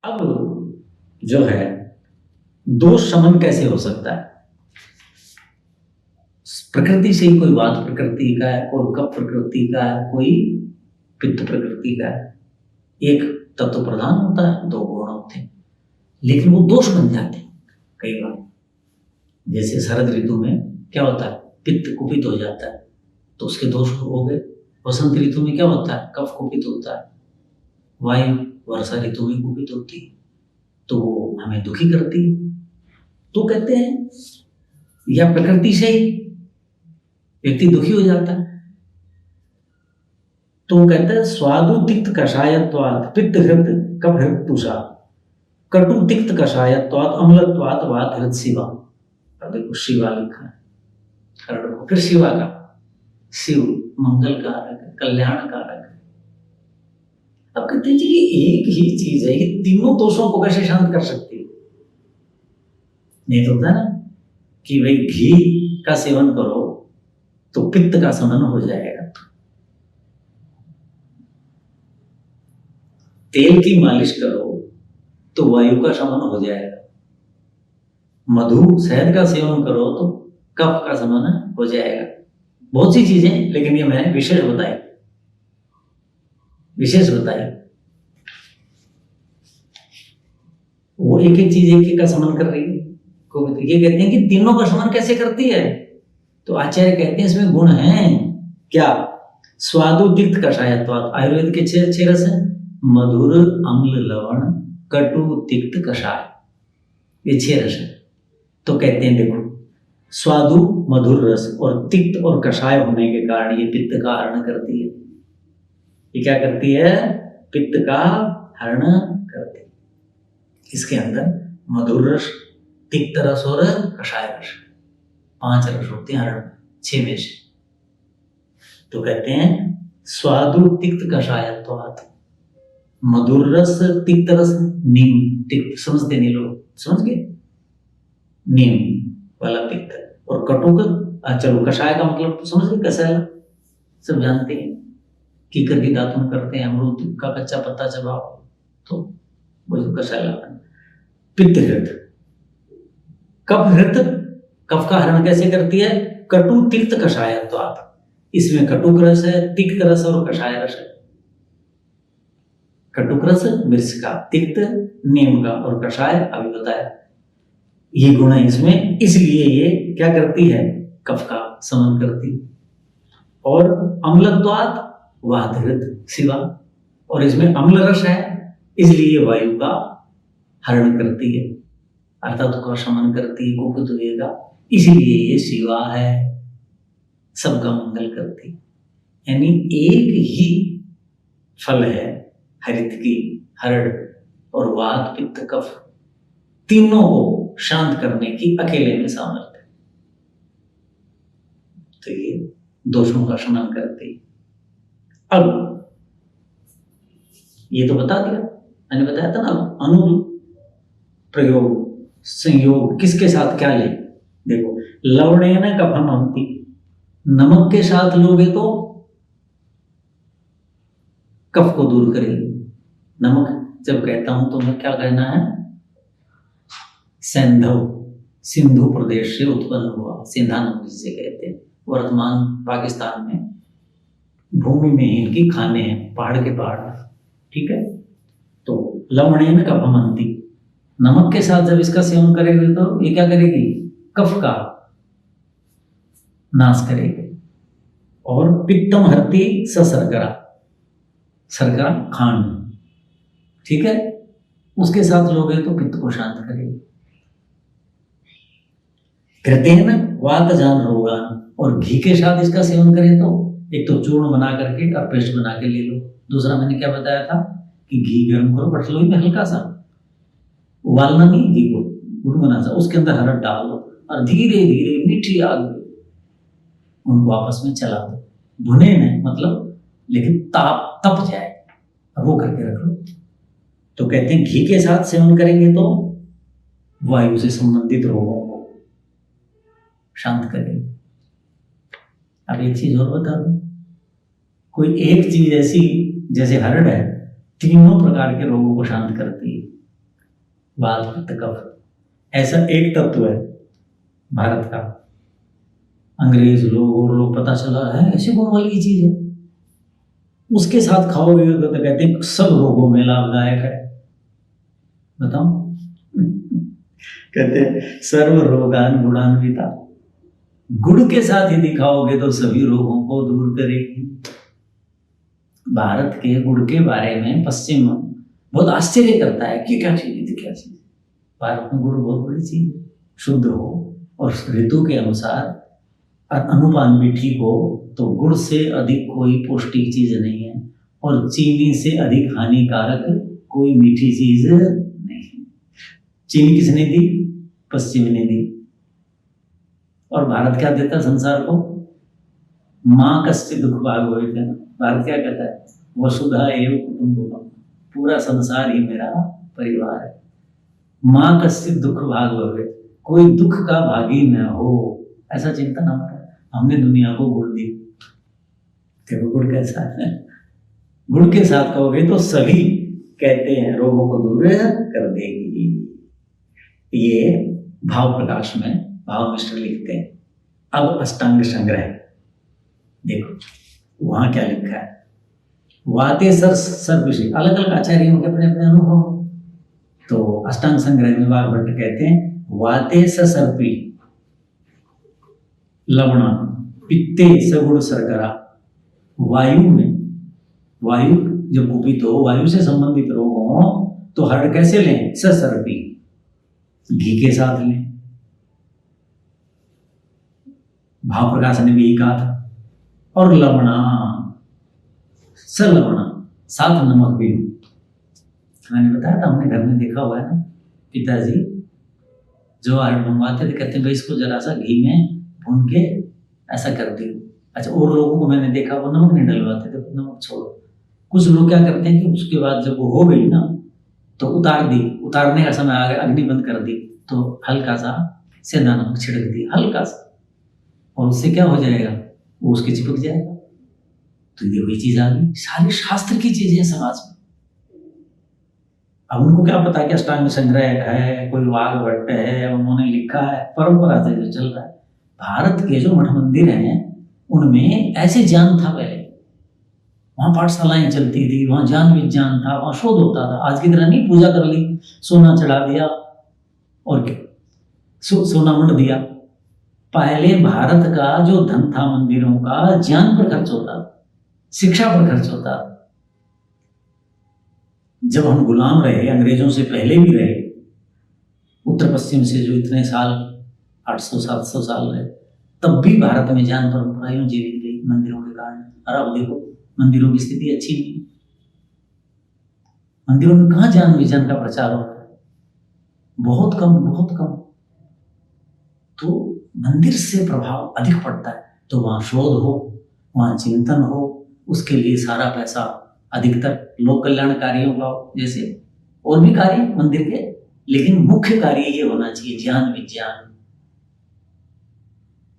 अब जो है दोष शमन कैसे हो सकता है? प्रकृति से ही कोई वात प्रकृति का है, कोई कफ प्रकृति का है, कोई पित्त प्रकृति का है। एक तत्व प्रधान होता है, दो गुण होते हैं, लेकिन वो दोष बन जाते हैं कई बार। जैसे शरद ऋतु में क्या होता है, पित्त कुपित हो जाता है तो उसके दोष हो गए। वसंत ऋतु में क्या होता है, कफ कुपित होता है। वायु वर्षा ऋतु में कुपित होती है तो वो हमें दुखी करती है। तो कहते हैं या प्रकृति से ही व्यक्ति दुखी हो जाता है। तो कहते हैं स्वादु तिक्त कषायत्वात् पित्त हृत कफ हृत तुषा, कटु तिक्त कषायत्वात् अम्लत्वात् वात हृत शिवा। अब देखो शिवा लिखा है, फिर शिवा का, शिव मंगल कारक है, कल्याण कारक है। अब कहते हैं कि एक ही चीज है, ये तीनों दोषों को कैसे शांत कर सकती है? नहीं तो होता है ना कि भाई घी का सेवन करो तो पित्त का शमन हो जाएगा, तेल की मालिश करो तो वायु का शमन हो जाएगा, मधु शहद का सेवन करो तो कफ का शमन हो जाएगा। बहुत सी चीजें, लेकिन ये मैंने विशेष बताई। वो एक एक चीज एक एक का शमन कर रही है। ये कहते हैं कि तीनों का शमन कैसे करती है? तो आचार्य कहते हैं इसमें गुण है क्या? स्वादु तिक्त कषायत्वात्, आयुर्वेद के छह रस हैं, मधुर अम्ल लवण कटु तिक्त कषाय, ये 6 रस है। तो कहते हैं देखो, स्वादु मधुर रस और तिक्त और कषाय होने के कारण ये पित्त का हरण करती है। ये क्या करती है? पित्त का हरण करती है। इसके अंदर मधुर रस, तिक्त रस और कषाय रस, 5 रस होते हैं हरण 6 में से। तो कहते हैं स्वादु तिक्त कषायत्वात्, मधुर रस तिक्त रस, नीम तिक्त, समझते नहीं लोग, समझ गए? नीम वाला पित्त और कटुक, चलो कषाय का मतलब तो समझ गए, कषाय सब जानते हैं, कीकर की दातुन करते हैं, अमरूद का कच्चा पत्ता चबाओ तो वो जो कषाय लाता है। पित्त हृत, कफ हृत, कफ का हरण कैसे करती है? कटु तिक्त कषायत्वात्, इसमें कटुक रस है, तिक्त रस और कषाय रस है। कटुक रस मिर्च का, तिक्त नीम का और कषाय अभी बताया। ये गुण है इसमें, इसलिए ये क्या करती है? कफ का शमन करती है। और अम्लत्वात् वात हृत शिवा, और इसमें अम्ल रस है इसलिए वायु का हरण करती है, अर्थात उसका शमन करती है, कुपित होएगा, इसलिए ये शिवा है, सबका मंगल करती है। यानी एक ही फल है हरित की, हरण और वात पित्त कफ, तीनों को शांत करने की अकेले में सामर्थ्य है। तो ये दोषों का शमन करती है। अब ये तो बता दिया, मैंने बताया था ना, अनु प्रयोग संयोग किसके साथ क्या ले? देखो, लवणेन कफम हंति, नमक के साथ लोगे तो कफ को दूर करेगी। नमक जब कहता हूं तो मैं क्या कहना है? सैंधव, सिंधु प्रदेश से उत्पन्न हुआ, सिंधा नमक जिसे कहते हैं। वर्तमान पाकिस्तान में भूमि में इनकी खाने हैं, पहाड़ के पहाड़, ठीक है। तो लवणेन कफम हंति, नमक के साथ जब इसका सेवन करेंगे तो ये क्या करेगी? कफ का नाश करेगी। और पित्तम हरति सर्करा, शर्करा खांड, ठीक है, उसके साथ लोगे तो पित्त को शांत करेगी। कहते हैं ना वातजान रोगान, और घी के साथ इसका सेवन करें तो एक तो चूर्ण बना करके और पेस्ट बना के ले लो। दूसरा मैंने क्या बताया था कि घी गर्म करो, पटलोई में हल्का सा, उबालना नहीं, घी को गुनगुना सा, उसके अंदर हरड़ डाल दो और धीरे धीरे मीठी आग उनको आपस में चला दो। भुने में मतलब, लेकिन ताप तप जाए, वो करके रख लो। तो कहते हैं घी के साथ सेवन करेंगे तो वायु से संबंधित रोगों को शांत करेंगे। अब एक चीज और बता दूं, कोई एक चीज ऐसी जैसे हरड़ है, तीनों प्रकार के रोगों को शांत करती है। वात पित्त कफ, ऐसा एक तत्व है भारत का। अंग्रेज लोग और लोग पता चला है ऐसे गुण वाली चीज है, उसके साथ खाओगे तो कहते हैं सब रोगों में लाभदायक है। बताओ कहते हैं सर्व रोगान गुणान्विता, गुड़ के साथ यदि खाओगे तो सभी रोगों को दूर करेगी। भारत के गुड़ के बारे में पश्चिम बहुत आश्चर्य करता है कि क्या चीज है, क्या चीज। भारत में गुड़ बहुत बड़ी चीज है, शुद्ध हो और ऋतु के अनुसार और अनुपान भी ठीक हो तो गुड़ से अधिक कोई पौष्टिक चीज नहीं है और चीनी से अधिक हानिकारक कोई मीठी चीज नहीं है। चीनी किसने दी? पश्चिम ने दी। और भारत क्या देता संसार को? माँ कस्य दुख भाग होए थे। भारत क्या कहता है? वसुधा एव कुटुंबकम, पूरा संसार ही मेरा परिवार है। माँ कस्य दुख भाग होए, कोई दुख का भागी न हो, ऐसा चिंतन हमारा। हमने दुनिया को गुड़ दी, देखो गुड़ कैसा है। गुड़ के साथ कहोगे तो सभी कहते हैं रोगों को दूर कर देगी। ये भाव प्रकाश में भाव मिश्र लिखते हैं। अब अष्टांग संग्रह देखो वहां क्या लिखा है। वाते सर्व विषय, अलग अलग आचार्यों के अपने अपने अनुभव। तो अष्टांग संग्रह में वाग्भट्ट कहते हैं वाते सर्पी लवणा पित्ते सगुण शर्करा। वायु में, वायु जब कुपित हो, वायु से संबंधित रोग हो तो हर्ड कैसे लें? सर्पी, घी के साथ लें। भाव प्रकाश ने भी यही कहा था। और लवणा, सलवणा, साथ नमक भी। मैंने बताया था, हमने घर में देखा हुआ है ना, पिताजी जो हर्ड मंगवाते थे कहते हैं भाई इसको जरा सा घी में भून के ऐसा कर दियो। अच्छा, और लोगों को मैंने देखा वो नमक नहीं डलवाते थे, नमक छोड़ो। कुछ लोग क्या करते हैं कि उसके बाद जब वो हो गई ना तो उतार दी, उतारने का समय आ गया, अग्नि बंद कर दी तो हल्का सा सेंधा नमक छिड़क दी, हल्का सा, और उससे क्या हो जाएगा? वो उसके चिपक जाएगा। तो ये वही चीज आ गई। सारी शास्त्र की चीजें समाज में। अब उनको क्या पता कि अष्टांग संग्रह है, कोई वाग्भट्ट है, उन्होंने लिखा है, परंपरा से जो चल रहा है। भारत के जो मठ मंदिर हैं उनमें ऐसे ज्ञान था पहले, वहां पाठशालाएं चलती थी, वहां ज्ञान विज्ञान था, वहां शोध होता था। आज की तरह नहीं पूजा कर ली, सोना चढ़ा दिया और सोना मंड दिया। पहले भारत का जो धन था मंदिरों का, ज्ञान पर खर्च होता था, शिक्षा पर खर्च होता था। जब हम गुलाम रहे, अंग्रेजों से पहले भी रहे, उत्तर पश्चिम से जो इतने साल 800-700 साल रहे, तब भी भारत में ज्ञान परंपराएं जीवित रही मंदिरों के कारण। और अब देखो मंदिरों की स्थिति अच्छी नहीं है। मंदिरों में कहाँ ज्ञान विज्ञान का प्रचार हो रहा है? बहुत कम, बहुत कम। तो मंदिर से प्रभाव अधिक पड़ता है। तो वहां शोध हो, वहां चिंतन हो, उसके लिए सारा पैसा अधिकतर लोक कल्याणकारियों का हो, जैसे और भी कार्य मंदिर के, लेकिन मुख्य कार्य ये होना चाहिए ज्ञान विज्ञान।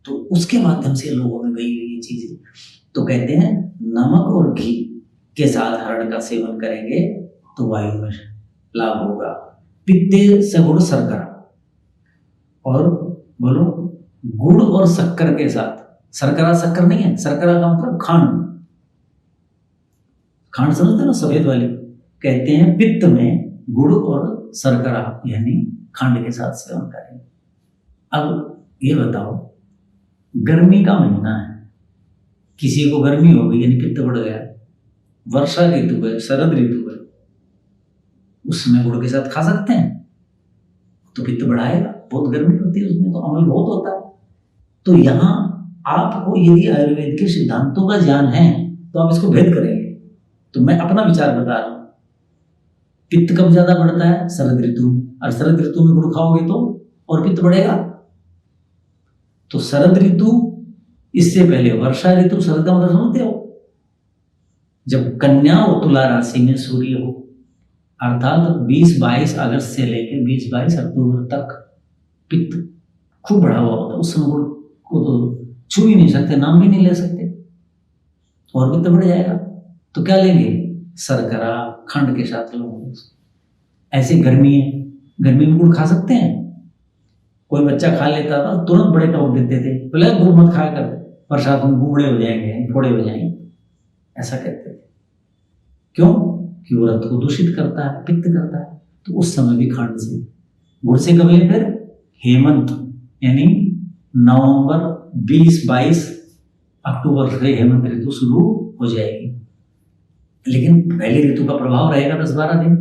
तो उसके माध्यम से लोगों में गई हुई चीजें। तो कहते हैं नमक और घी के साथ हरड़ का सेवन करेंगे तो वायु में लाभ होगा। पित्ते सगुण शर्करा, और बोलो गुड़ और शक्कर के साथ। शर्करा शक्कर नहीं है, शर्करा का मतलब खांड। खांड समझते ना, सफेद वाली। कहते हैं पित्त में गुड़ और शर्करा यानी खांड के साथ सेवन करें। अब ये बताओ, गर्मी का महीना है, किसी को गर्मी हो गई यानी पित्त बढ़ गया, वर्षा ऋतु है, शरद ऋतु है, उसमें गुड़ के साथ खा सकते हैं तो पित्त बढ़ाएगा। बहुत गर्मी होती है उसमें, तो अम्ल बहुत होता है। तो यहाँ आपको यदि आयुर्वेद के सिद्धांतों का ज्ञान है तो आप इसको भेद करेंगे। तो मैं अपना विचार बता रहा हूं। पित्त कब ज्यादा बढ़ता है? शरद ऋतु में। और शरद ऋतु में गुड़ खाओगे तो और पित्त बढ़ेगा। तो शरद ऋतु, इससे पहले वर्षा ऋतु। शरद का मतलब समझते हो? जब कन्या और तुला राशि में सूर्य हो, अर्थात 20-22 अगस्त से लेकर 20-22 अक्टूबर तक पित्त खूब बढ़ा हुआ होता है। उस समय गुड़ को तो छू ही नहीं सकते, नाम भी नहीं ले सकते, और पित्त बढ़ जाएगा। तो क्या लेंगे? शर्करा खंड के साथ लोग। ऐसे गर्मी है गर्मी में गुड़ खा सकते हैं? कोई बच्चा खा लेता था तुरंत बड़े टोक देते थे, बोले गुड़ मत खा कर, बरसात में गुड़े हो जाएंगे, फोड़े हो जाएंगे, ऐसा कहते थे। क्यों? कि वो रक्त को दूषित करता है, पित्त करता है। तो उस समय भी खंड से, गुड़ से कब ले? फिर हेमंत यानी नवंबर 20-22 अक्टूबर से हेमंत ऋतु शुरू हो जाएगी। लेकिन पहली ऋतु का प्रभाव रहेगा 10-12 दिन।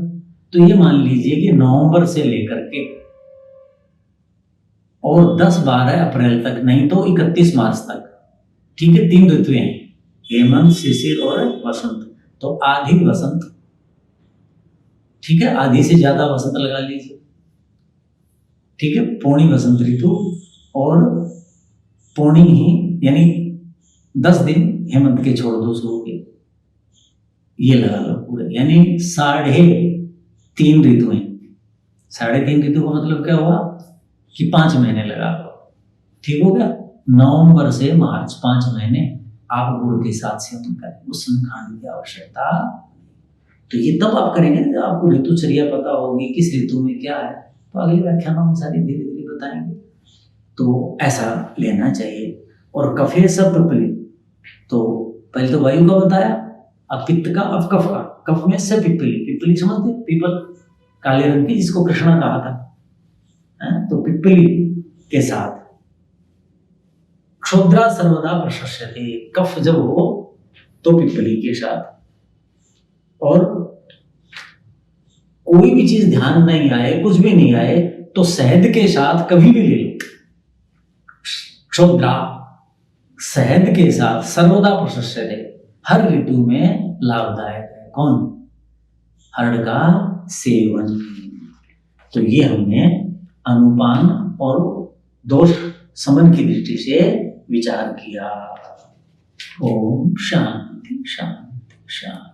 तो ये मान लीजिए कि नवंबर से लेकर के और 10-12 अप्रैल तक, नहीं तो 31 मार्च तक, ठीक है, 3 ऋतुएं हैं, हेमंत, शिशिर और वसंत। तो आधी वसंत, ठीक है, आधी से ज्यादा वसंत लगा लीजिए, ठीक है, पौनी वसंत ऋतु और पौनी ही यानी 10 दिन हेमंत के छोड़ दो शुरू के, ये लगा लो पूरे, यानी 3.5 ऋतुएं। 3.5 ऋतु का मतलब क्या हुआ कि 5 महीने लगा लो, ठीक हो गया। नवंबर से मार्च 5 महीने आप गुड़ के साथ सेवन करें, उस समय खाने की आवश्यकता। तो ये तब आप करेंगे जब आपको ऋतुचर्या पता होगी, किस ऋतु में क्या है। तो अगले व्याख्यानों में सारी धीरे धीरे बताएंगे। तो ऐसा लेना चाहिए। और कफे सब पिपली, तो पहले तो वायु का बताया, अब पित्त का, अब कफ का। कफ में से पिपली, पिपली समझते, पीपल काले रंग की, जिसको कृष्णा कहा था। तो पिपली के साथ क्षुद्रा सर्वदा प्रशस्यते, कफ जब हो तो पिपली के साथ। और कोई भी चीज ध्यान नहीं आए, कुछ भी नहीं आए, तो शहद के साथ कभी भी ले लो। क्षुद्रा शहद के साथ सर्वदा प्रशस्यते, हर ऋतु में लाभदायक है। कौन? हरड़ का सेवन। तो ये हमने अनुपान और दोष समन की दृष्टि से विचार किया। ओम शांति शांति शांति।